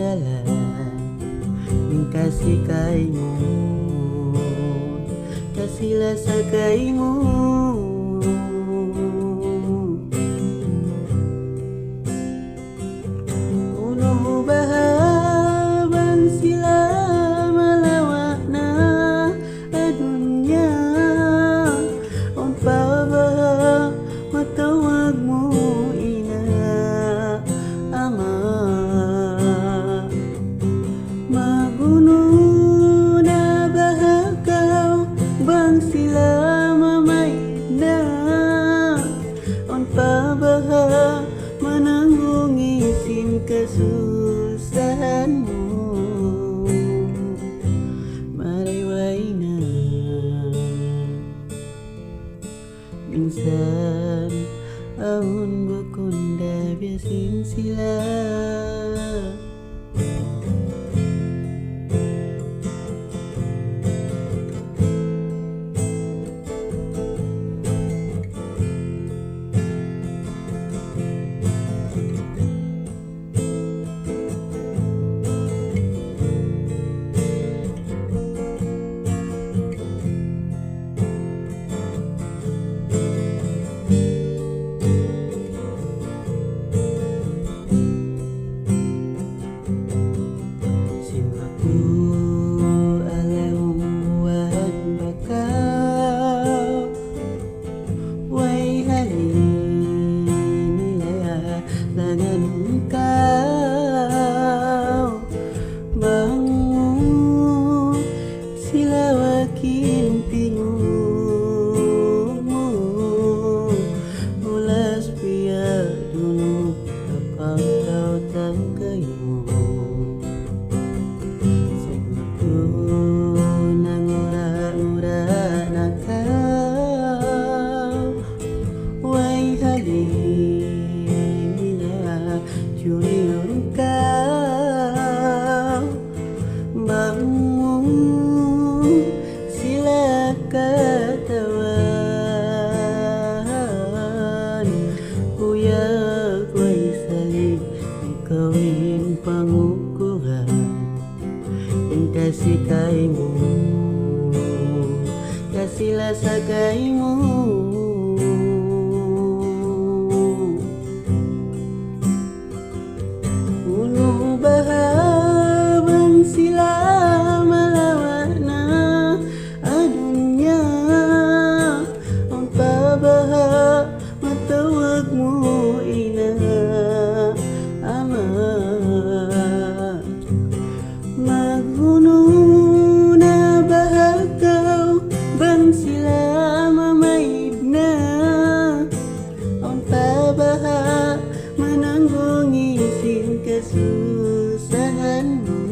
andalan kasih kaimu, kasihlah sakaimu. Uluh bahaban sila malawakna adunya on pabaha matawagmu ina ama maguno na bahakaw bang sila mamayna on pabaha mananggung isin kasusahanmu mariway na minsan ahon bukunda biasin sila. Katawan kuyak way saling ikawin pangukuhan yang kasih kaimu, kasihlah sakaimu. Uluh bahaban sila malawakna adunya on pabaha matawagmu ina ama maguno na bahakaw bang sila mamayna on pabaha mananggung isin kasusahanmu